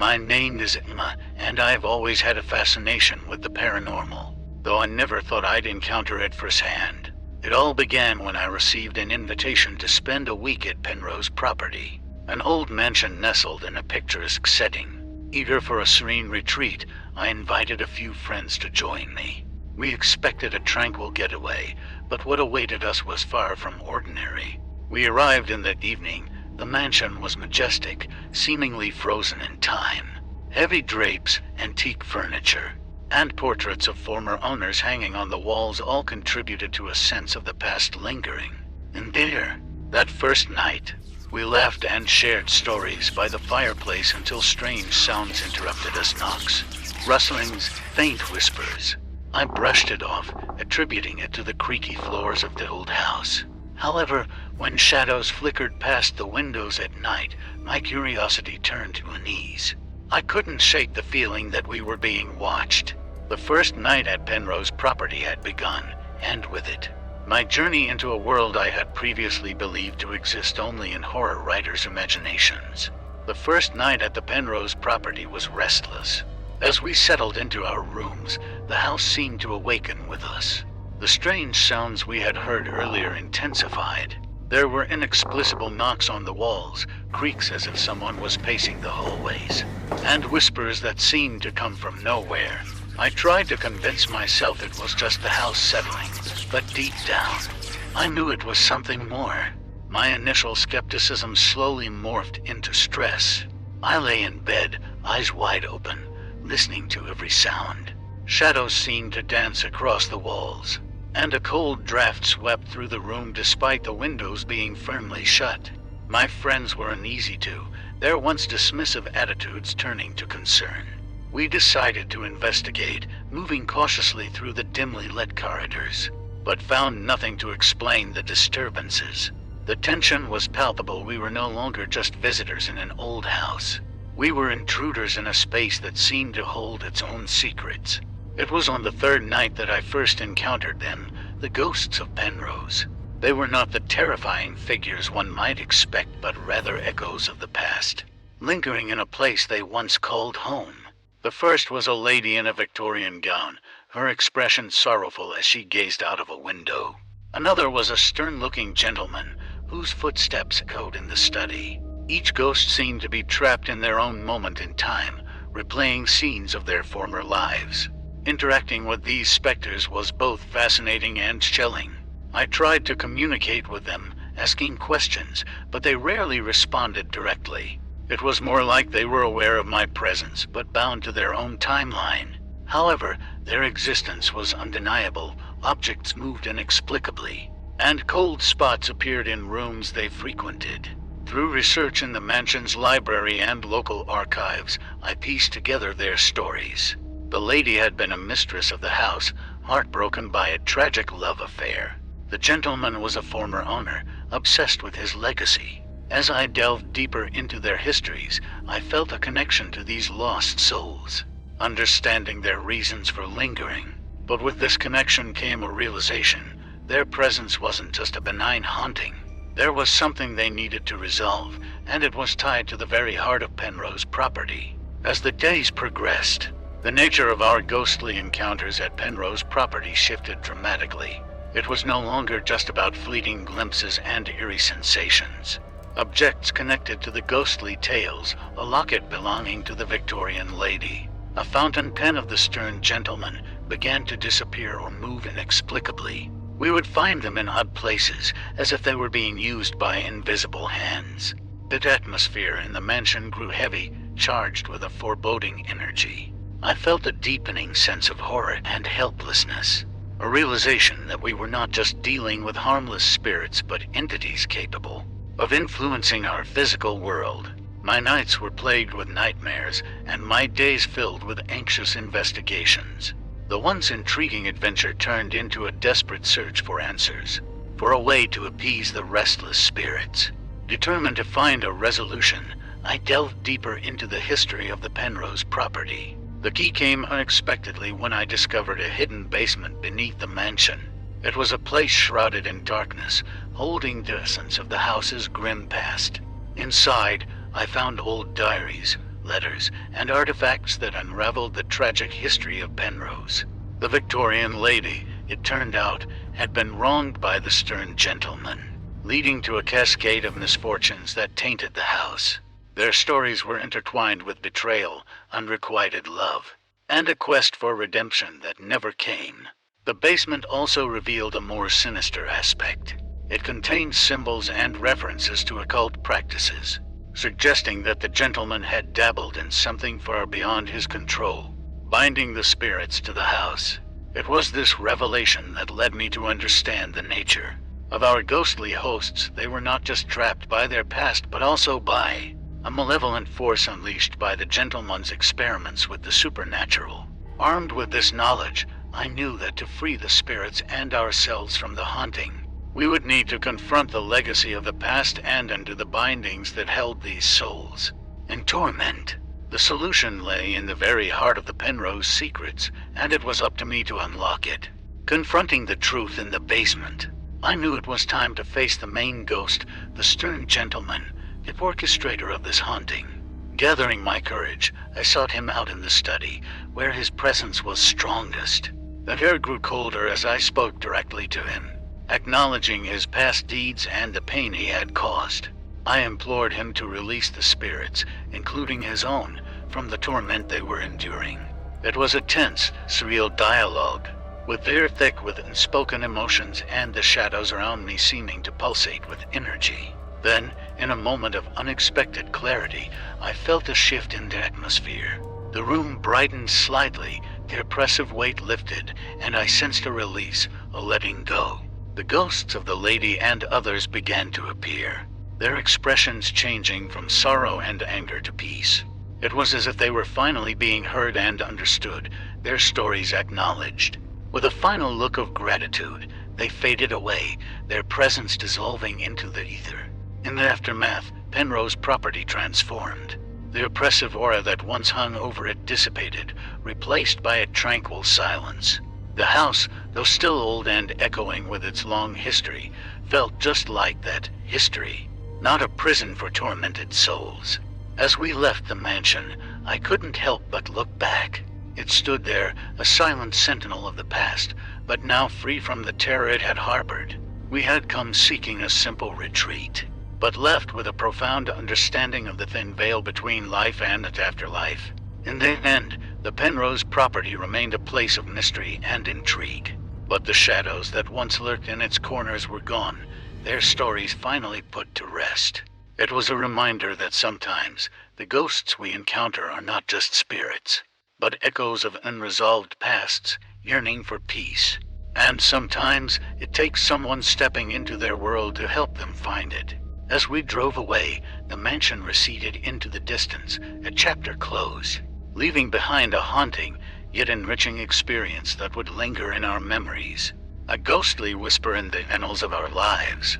My name is Emma, and I've always had a fascination with the paranormal, though I never thought I'd encounter it firsthand. It all began when I received an invitation to spend a week at Penrose Property, an old mansion nestled in a picturesque setting. Eager for a serene retreat, I invited a few friends to join me. We expected a tranquil getaway, but what awaited us was far from ordinary. We arrived in the evening. The mansion was majestic, seemingly frozen in time. Heavy drapes, antique furniture, and portraits of former owners hanging on the walls all contributed to a sense of the past lingering. And there, that first night, we laughed and shared stories by the fireplace until strange sounds interrupted us. Knocks, rustlings, faint whispers. I brushed it off, attributing it to the creaky floors of the old house. However, when shadows flickered past the windows at night, my curiosity turned to unease. I couldn't shake the feeling that we were being watched. The first night at Penrose Property had begun, and with it, my journey into a world I had previously believed to exist only in horror writers' imaginations. The first night at the Penrose Property was restless. As we settled into our rooms, the house seemed to awaken with us. The strange sounds we had heard earlier intensified. There were inexplicable knocks on the walls, creaks as if someone was pacing the hallways, and whispers that seemed to come from nowhere. I tried to convince myself it was just the house settling, but deep down, I knew it was something more. My initial skepticism slowly morphed into stress. I lay in bed, eyes wide open, listening to every sound. Shadows seemed to dance across the walls, and a cold draft swept through the room despite the windows being firmly shut. My friends were uneasy too, their once dismissive attitudes turning to concern. We decided to investigate, moving cautiously through the dimly lit corridors, but found nothing to explain the disturbances. The tension was palpable. We were no longer just visitors in an old house. We were intruders in a space that seemed to hold its own secrets. It was on the third night that I first encountered them, the ghosts of Penrose. They were not the terrifying figures one might expect, but rather echoes of the past, lingering in a place they once called home. The first was a lady in a Victorian gown, her expression sorrowful as she gazed out of a window. Another was a stern-looking gentleman, whose footsteps echoed in the study. Each ghost seemed to be trapped in their own moment in time, replaying scenes of their former lives. Interacting with these specters was both fascinating and chilling. I tried to communicate with them, asking questions, but they rarely responded directly. It was more like they were aware of my presence, but bound to their own timeline. However, their existence was undeniable. Objects moved inexplicably, and cold spots appeared in rooms they frequented. Through research in the mansion's library and local archives, I pieced together their stories. The lady had been a mistress of the house, heartbroken by a tragic love affair. The gentleman was a former owner, obsessed with his legacy. As I delved deeper into their histories, I felt a connection to these lost souls, understanding their reasons for lingering. But with this connection came a realization. Their presence wasn't just a benign haunting. There was something they needed to resolve, and it was tied to the very heart of Penrose Property. As the days progressed, the nature of our ghostly encounters at Penrose Property shifted dramatically. It was no longer just about fleeting glimpses and eerie sensations. Objects connected to the ghostly tales, a locket belonging to the Victorian lady, a fountain pen of the stern gentleman, began to disappear or move inexplicably. We would find them in odd places, as if they were being used by invisible hands. The atmosphere in the mansion grew heavy, charged with a foreboding energy. I felt a deepening sense of horror and helplessness, a realization that we were not just dealing with harmless spirits, but entities capable of influencing our physical world. My nights were plagued with nightmares, and my days filled with anxious investigations. The once intriguing adventure turned into a desperate search for answers, for a way to appease the restless spirits. Determined to find a resolution, I delved deeper into the history of the Penrose Property. The key came unexpectedly when I discovered a hidden basement beneath the mansion. It was a place shrouded in darkness, holding the essence of the house's grim past. Inside, I found old diaries, letters, and artifacts that unraveled the tragic history of Penrose. The Victorian lady, it turned out, had been wronged by the stern gentleman, leading to a cascade of misfortunes that tainted the house. Their stories were intertwined with betrayal, unrequited love, and a quest for redemption that never came. The basement also revealed a more sinister aspect. It contained symbols and references to occult practices, suggesting that the gentleman had dabbled in something far beyond his control, binding the spirits to the house. It was this revelation that led me to understand the nature of our ghostly hosts. They were not just trapped by their past, but also by a malevolent force unleashed by the gentleman's experiments with the supernatural. Armed with this knowledge, I knew that to free the spirits and ourselves from the haunting, we would need to confront the legacy of the past and undo the bindings that held these souls in torment. The solution lay in the very heart of the Penrose secrets, and it was up to me to unlock it. Confronting the truth in the basement, I knew it was time to face the main ghost, the stern gentleman, the orchestrator of this haunting. Gathering my courage, I sought him out in the study, where his presence was strongest. The air grew colder as I spoke directly to him, acknowledging his past deeds and the pain he had caused. I implored him to release the spirits, including his own, from the torment they were enduring. It was a tense, surreal dialogue, with air thick with unspoken emotions and the shadows around me seeming to pulsate with energy. Then, in a moment of unexpected clarity, I felt a shift in the atmosphere. The room brightened slightly, the oppressive weight lifted, and I sensed a release, a letting go. The ghosts of the lady and others began to appear, their expressions changing from sorrow and anger to peace. It was as if they were finally being heard and understood, their stories acknowledged. With a final look of gratitude, they faded away, their presence dissolving into the ether. In the aftermath, Penrose Property transformed. The oppressive aura that once hung over it dissipated, replaced by a tranquil silence. The house, though still old and echoing with its long history, felt just like that history, not a prison for tormented souls. As we left the mansion, I couldn't help but look back. It stood there, a silent sentinel of the past, but now free from the terror it had harbored. We had come seeking a simple retreat, but left with a profound understanding of the thin veil between life and its afterlife. In the end, the Penrose Property remained a place of mystery and intrigue. But the shadows that once lurked in its corners were gone, their stories finally put to rest. It was a reminder that sometimes the ghosts we encounter are not just spirits, but echoes of unresolved pasts yearning for peace. And sometimes it takes someone stepping into their world to help them find it. As we drove away, the mansion receded into the distance, a chapter closed, leaving behind a haunting, yet enriching experience that would linger in our memories, a ghostly whisper in the annals of our lives.